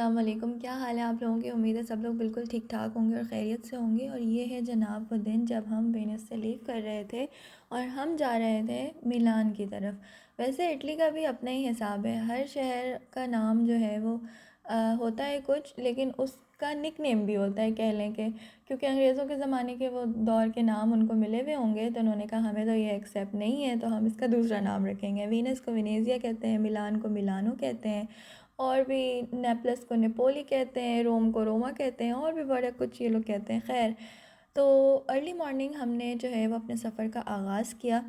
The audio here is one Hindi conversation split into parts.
अस्सलाम वालेकुम। क्या हाल है आप लोगों की? उम्मीद है सब लोग बिल्कुल ठीक ठाक होंगे और खैरियत से होंगे। और ये है जनाब वो दिन जब हम वेनिस से लीव कर रहे थे और हम जा रहे थे मिलान की तरफ। वैसे इटली का भी अपना ही हिसाब है, हर शहर का नाम जो है वो होता है कुछ, लेकिन उसका निक नेम भी होता है कह लें कि क्योंकि अंग्रेज़ों के ज़माने के वो दौर के नाम उनको मिले हुए होंगे, तो उन्होंने कहा हमें तो ये एक्सेप्ट नहीं है, तो हम इसका दूसरा नाम रखेंगे। वीनस को विनेज़िया कहते हैं, मिलान को मिलानो कहते हैं, और भी नेपलस को नेपोली कहते हैं, रोम को रोमा कहते हैं, और भी बड़ा कुछ ये लोग कहते हैं। खैर, तो अर्ली मॉर्निंग हमने जो है वो अपने सफ़र का आगाज़ किया।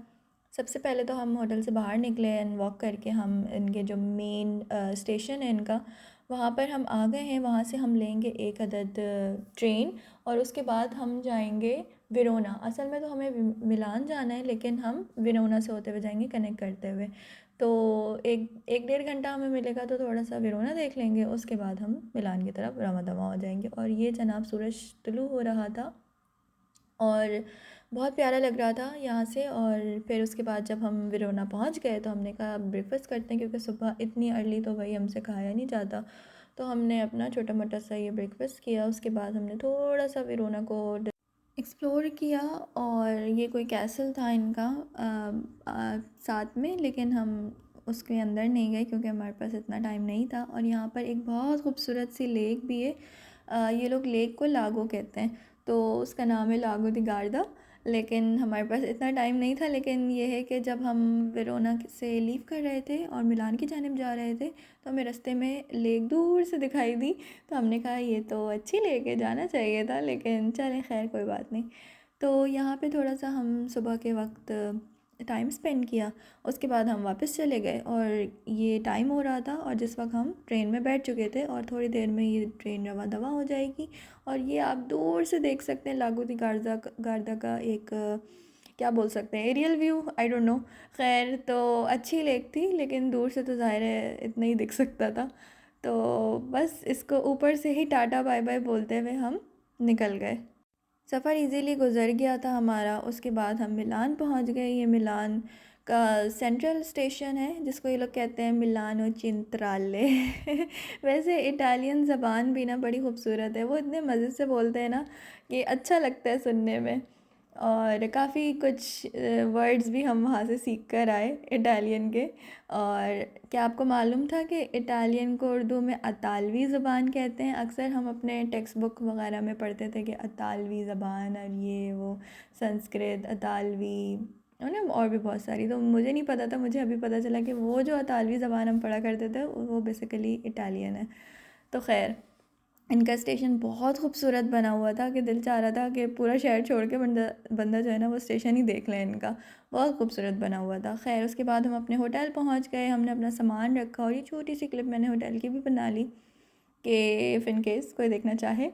सबसे पहले तो हम होटल से बाहर निकले एंड वॉक करके हम इनके जो मेन स्टेशन है इनका, वहाँ पर हम आ गए हैं। वहाँ से हम लेंगे एक अदद ट्रेन और उसके बाद हम जाएंगे वेरोना। असल में तो हमें मिलान जाना है, लेकिन हम वेरोना से होते हुए जाएंगे कनेक्ट करते हुए। तो एक एक डेढ़ घंटा हमें मिलेगा, तो थोड़ा सा वेरोना देख लेंगे, उसके बाद हम मिलान की तरफ रवाना दवा हो जाएंगे। और ये जनाब सूरज तुलू हो रहा था और बहुत प्यारा लग रहा था यहाँ से। और फिर उसके बाद जब हम वेरोना पहुँच गए तो हमने कहा ब्रेकफ़ास्ट करते हैं, क्योंकि सुबह इतनी अर्ली तो भाई हमसे खाया नहीं जाता। तो हमने अपना छोटा मोटा सा ये ब्रेकफ़ास्ट किया। उसके बाद हमने थोड़ा सा वेरोना को एक्सप्लोर किया। और ये कोई कैसल था इनका साथ में, लेकिन हम उसके अंदर नहीं गए क्योंकि हमारे पास इतना टाइम नहीं था। और यहाँ पर एक बहुत खूबसूरत सी लेक भी है। ये लोग लेक को लागो कहते हैं, तो उसका नाम है लागो दी गार्दा। लेकिन हमारे पास इतना टाइम नहीं था। लेकिन ये है कि जब हम वेरोना से लीव कर रहे थे और मिलान की जानिब जा रहे थे, तो हमें रास्ते में लेक दूर से दिखाई दी। तो हमने कहा ये तो अच्छी लेक है, जाना चाहिए था, लेकिन चलें खैर कोई बात नहीं। तो यहाँ पे थोड़ा सा हम सुबह के वक्त टाइम स्पेंड किया। उसके बाद हम वापस चले गए और ये टाइम हो रहा था, और जिस वक्त हम ट्रेन में बैठ चुके थे और थोड़ी देर में ये ट्रेन रवा दवा हो जाएगी। और ये आप दूर से देख सकते हैं लागो दी गार्दा गार्दा का एक क्या बोल सकते हैं, aerial view, I don't know. खैर, तो अच्छी लेक थी, लेकिन दूर से तो ज़ाहिर है इतना ही दिख सकता था। तो बस इसको ऊपर से ही टाटा बाय बाय बोलते हुए हम निकल गए। सफ़र इजीली गुजर गया था हमारा। उसके बाद हम मिलान पहुंच गए। ये मिलान का सेंट्रल स्टेशन है, जिसको ये लोग कहते हैं मिलानो चिंत्राले। वैसे इटालियन ज़बान भी ना बड़ी खूबसूरत है, वो इतने मज़े से बोलते हैं ना कि अच्छा लगता है सुनने में। और काफ़ी कुछ वर्ड्स भी हम वहाँ से सीख कर आए इटालियन के। और क्या आपको मालूम था कि इटालियन को उर्दू में अतालवी ज़बान कहते हैं? अक्सर हम अपने टेक्स्ट बुक वगैरह में पढ़ते थे कि अतालवी ज़बान, और ये वो संस्कृत अतालवी और भी बहुत सारी। तो मुझे नहीं पता था, मुझे अभी पता चला कि वो जो अतालवी ज़बान हम पढ़ा करते थे वो बेसिकली इटालियन है। तो खैर, इनका स्टेशन बहुत खूबसूरत बना हुआ था कि दिल चाह रहा था कि पूरा शहर छोड़ के बंदा बंदा जो है ना वो स्टेशन ही देख लें इनका। बहुत खूबसूरत बना हुआ था। खैर, उसके बाद हम अपने होटल पहुंच गए, हमने अपना सामान रखा, और ये छोटी सी क्लिप मैंने होटल की भी बना ली कि इफ़ इन केस कोई देखना चाहे।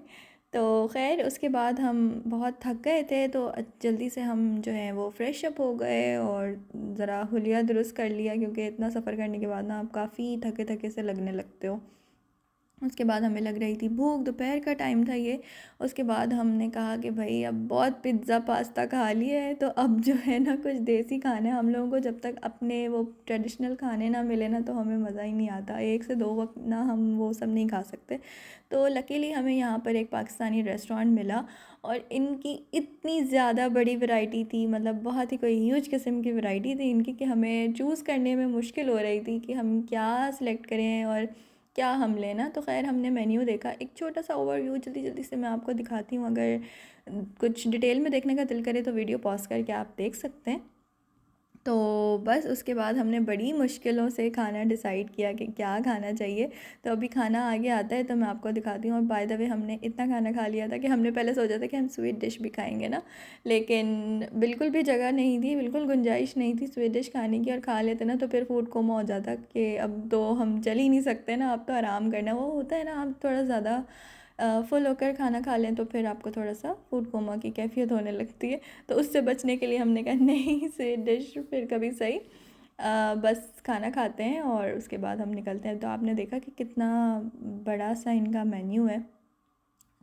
तो खैर, उसके बाद हम बहुत थक गए थे, तो जल्दी से हम जो है वो फ्रेश अप हो गए और ज़रा हुलिया दुरुस्त कर लिया, क्योंकि इतना सफ़र करने के बाद ना आप काफ़ी थके थके से लगने लगते हो। उसके बाद हमें लग रही थी भूख, दोपहर का टाइम था ये। उसके बाद हमने कहा कि भाई अब बहुत पिज़्ज़ा पास्ता खा लिया है, तो अब जो है ना कुछ देसी खाना। हम लोगों को जब तक अपने वो ट्रेडिशनल खाने ना मिले ना, तो हमें मज़ा ही नहीं आता। एक से दो वक्त ना हम वो सब नहीं खा सकते। तो लकीली हमें यहाँ पर एक पाकिस्तानी रेस्टोरेंट मिला, और इनकी इतनी ज़्यादा बड़ी वैरायटी थी, मतलब बहुत ही कोई ह्यूज किस्म की वैरायटी थी इनकी, कि हमें चूज़ करने में मुश्किल हो रही थी कि हम क्या सिलेक्ट करें और क्या हम लेना। तो खैर, हमने मेन्यू देखा। एक छोटा सा ओवरव्यू जल्दी जल्दी से मैं आपको दिखाती हूँ, अगर कुछ डिटेल में देखने का दिल करे तो वीडियो पॉज करके आप देख सकते हैं। तो बस उसके बाद हमने बड़ी मुश्किलों से खाना डिसाइड किया कि क्या खाना चाहिए। तो अभी खाना आगे आता है तो मैं आपको दिखाती हूँ। और बाय द वे, हमने इतना खाना खा लिया था कि हमने पहले सोचा था कि हम स्वीट डिश भी खाएंगे ना, लेकिन बिल्कुल भी जगह नहीं थी, बिल्कुल गुंजाइश नहीं थी स्वीट डिश खाने की। और खा लेते ना तो फिर फूड कोमा हो जाता कि अब तो हम चल ही नहीं सकते ना, अब तो आराम करना। वो होता है ना, आप थोड़ा ज़्यादा फुल होकर खाना खा लें तो फिर आपको थोड़ा सा फूड कोमा की कैफियत होने लगती है। तो उससे बचने के लिए हमने कहा नहीं, स्वीट डिश फिर कभी सही, बस खाना खाते हैं और उसके बाद हम निकलते हैं। तो आपने देखा कि कितना बड़ा सा इनका मेन्यू है।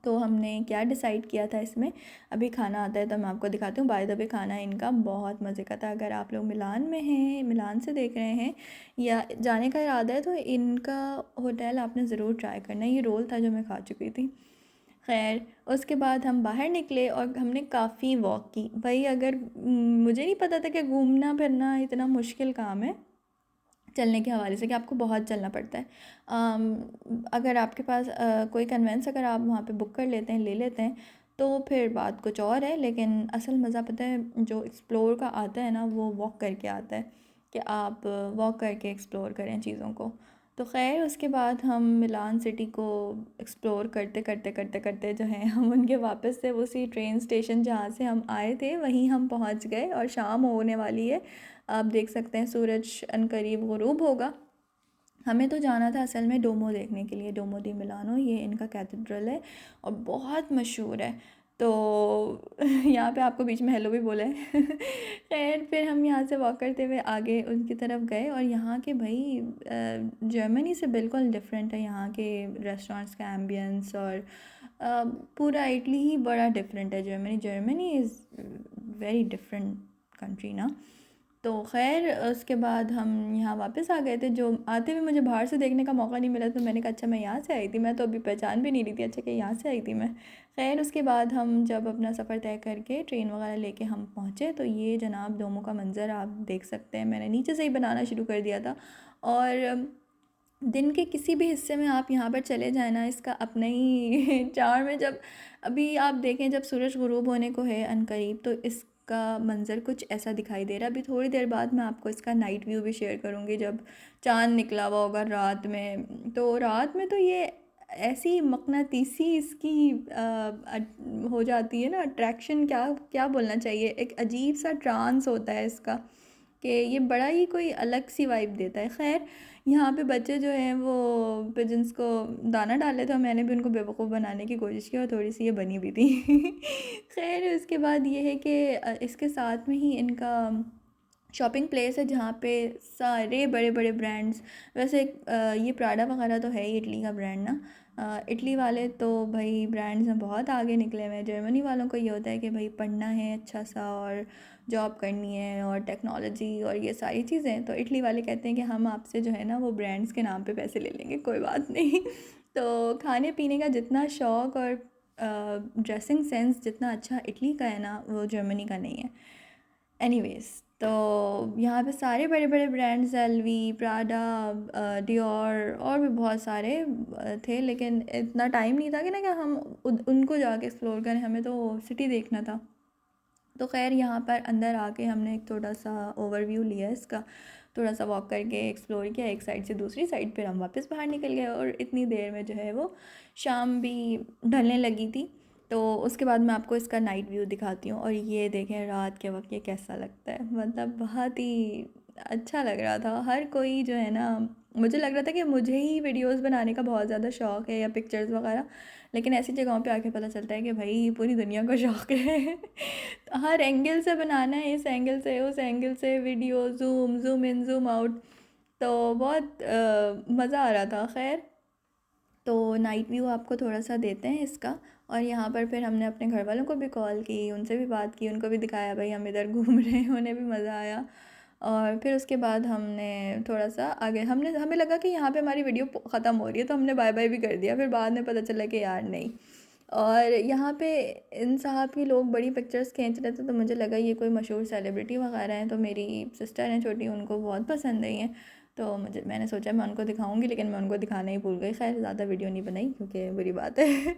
तो हमने क्या डिसाइड किया था इसमें, अभी खाना आता है तो मैं आपको दिखाती हूँ। बाय द वे खाना इनका बहुत मज़े का था। अगर आप लोग मिलान में हैं, मिलान से देख रहे हैं या जाने का इरादा है तो इनका होटल आपने ज़रूर ट्राई करना। ये रोल था जो मैं खा चुकी थी। खैर उसके बाद हम बाहर निकले और हमने काफ़ी वॉक की। भाई अगर मुझे नहीं पता था कि घूमना फिरना इतना मुश्किल काम है चलने के हवाले से, कि आपको बहुत चलना पड़ता है। अगर आपके पास कोई कन्वेंस अगर आप वहाँ पे बुक कर लेते हैं, ले लेते हैं, तो फिर बात कुछ और है। लेकिन असल मज़ा पता है जो एक्सप्लोर का आता है ना, वो वॉक करके आता है, कि आप वॉक करके एक्सप्लोर करें चीज़ों को। तो ख़ैर उसके बाद हम मिलान सिटी को एक्सप्लोर करते करते करते करते जो है हम उनके वापस से उसी ट्रेन स्टेशन जहाँ से हम आए थे वहीं हम पहुँच गए, और शाम होने वाली है। आप देख सकते हैं सूरज अनकरीब गुरूब होगा। हमें तो जाना था असल में डोमो देखने के लिए, डोमो दी मिलानो, ये इनका कैथेड्रल है और बहुत मशहूर है। तो यहाँ पे आपको बीच में हेलो भी बोला है। खैर फिर हम यहाँ से वॉक करते हुए आगे उनकी तरफ गए, और यहाँ के भाई जर्मनी से बिल्कुल डिफरेंट है यहाँ के रेस्टोरेंट्स का एम्बियंस, और पूरा इटली ही बड़ा डिफरेंट है। Germany Germany is very different country ना। तो ख़ैर उसके बाद हम यहाँ वापस आ गए थे। जो आते हुए मुझे बाहर से देखने का मौका नहीं मिला, तो मैंने कहा अच्छा मैं यहाँ से आई थी, मैं तो अभी पहचान भी नहीं रही थी अच्छा कि यहाँ से आई थी मैं। ख़ैर उसके बाद हम जब अपना सफ़र तय करके ट्रेन वगैरह लेके हम पहुँचे, तो ये जनाब डोमो का मंज़र आप देख सकते हैं। मैंने नीचे से ही बनाना शुरू कर दिया था, और दिन के किसी भी हिस्से में आप यहाँ पर चले जाए ना, इसका अपना ही चार्म है। जब अभी आप देखें जब सूरज गुरूब होने को है अनकरीब, तो इसका मंज़र कुछ ऐसा दिखाई दे रहा है। अभी थोड़ी देर बाद मैं आपको इसका नाइट व्यू भी शेयर करूँगी, जब चाँद निकला हुआ होगा रात में। तो रात में तो ये ऐसी मकनातीसी इसकी हो जाती है ना अट्रैक्शन, क्या क्या बोलना चाहिए, एक अजीब सा ट्रांस होता है इसका, कि ये बड़ा ही कोई अलग सी वाइब देता है। खैर यहाँ पे बच्चे जो हैं वो पिजन्स को दाना डाल रहे थे, और मैंने भी उनको बेवकूफ़ बनाने की कोशिश की, और थोड़ी सी ये बनी भी थी। खैर उसके बाद ये है कि इसके साथ में ही इनका शॉपिंग प्लेस है जहाँ पे सारे बड़े बड़े ब्रांड्स, वैसे ये प्राडा वगैरह तो है ही इटली का ब्रांड ना। इटली वाले तो भाई ब्रांड्स में बहुत आगे निकले हुए हैं। जर्मनी वालों को ये होता है कि भाई पढ़ना है अच्छा सा, और जॉब करनी है, और टेक्नोलॉजी और ये सारी चीज़ें। तो इटली वाले कहते हैं कि हम आपसे जो है ना वो ब्रांड्स के नाम पे पैसे ले लेंगे, कोई बात नहीं। तो खाने पीने का जितना शौक़ और ड्रेसिंग सेंस जितना अच्छा इटली का है ना, वो जर्मनी का नहीं है। एनीवेज़, तो यहाँ पे सारे बड़े बड़े ब्रांड्स, एलवी, प्राडा, डियोर और भी बहुत सारे थे। लेकिन इतना टाइम नहीं था कि ना कि हम उनको जाके एक्सप्लोर करें, हमें तो सिटी देखना था। तो खैर यहाँ पर अंदर आके हमने एक थोड़ा सा ओवरव्यू लिया इसका, थोड़ा सा वॉक करके एक्सप्लोर किया एक साइड से दूसरी साइड, फिर हम वापस बाहर निकल गए। और इतनी देर में जो है वो शाम भी ढलने लगी थी। तो उसके बाद मैं आपको इसका नाइट व्यू दिखाती हूँ, और ये देखें रात के वक्त ये कैसा लगता है। मतलब बहुत ही अच्छा लग रहा था। हर कोई जो है ना, मुझे लग रहा था कि मुझे ही वीडियोस बनाने का बहुत ज़्यादा शौक़ है या पिक्चर्स वगैरह, लेकिन ऐसी जगहों पे आके पता चलता है कि भाई पूरी दुनिया को शौक़ है। तो हर एंगल से बनाना है, इस एंगल से उस एंगल से video, zoom zoom in zoom out. तो बहुत मज़ा आ रहा था। खैर तो नाइट व्यू आपको थोड़ा सा देते हैं इसका। और यहाँ पर फिर हमने अपने घर वालों को भी कॉल की, उनसे भी बात की, उनको भी दिखाया भाई हम इधर घूम रहे हैं, उन्हें भी मज़ा आया। और फिर उसके बाद हमने थोड़ा सा आगे, हमें लगा कि यहाँ पे हमारी वीडियो ख़त्म हो रही है, तो हमने बाय बाय भी कर दिया। फिर बाद में पता चला कि यार नहीं। और यहाँ पे इन साहब की लोग बड़ी पिक्चर्स खींच रहे थे, तो मुझे लगा ये कोई मशहूर सेलिब्रिटी वगैरह हैं। तो मेरी सिस्टर हैं छोटी, उनको बहुत पसंद आई हैं, तो मैंने सोचा मैं उनको दिखाऊंगी, लेकिन मैं उनको दिखाना ही भूल गई। खैर ज़्यादा वीडियो नहीं बनाई क्योंकि बुरी बात है।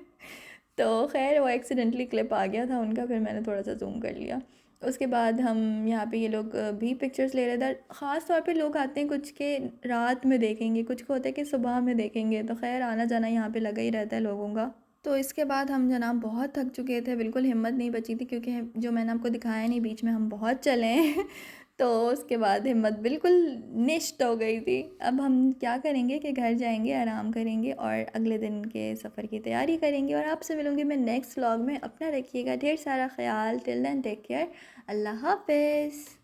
तो खैर वो एक्सीडेंटली क्लिप आ गया था उनका, फिर मैंने थोड़ा सा जूम कर लिया। उसके बाद हम यहाँ पे ये लोग भी पिक्चर्स ले रहे थे। ख़ास तौर पे लोग आते हैं कुछ के रात में देखेंगे, कुछ को होता है कि सुबह में देखेंगे। तो खैर आना जाना यहाँ पे लगा ही रहता है लोगों का। तो इसके बाद हम जनाब बहुत थक चुके थे, बिल्कुल हिम्मत नहीं बची थी, क्योंकि जो मैंने आपको दिखाया नहीं बीच में हम बहुत चले हैं। तो उसके बाद हिम्मत बिल्कुल निश्त हो गई थी। अब हम क्या करेंगे कि घर जाएंगे, आराम करेंगे और अगले दिन के सफ़र की तैयारी करेंगे। और आपसे मिलूँगी मैं नेक्स्ट व्लॉग में। अपना रखिएगा ढेर सारा ख्याल। Till then take care. अल्लाह हाफ़िज़।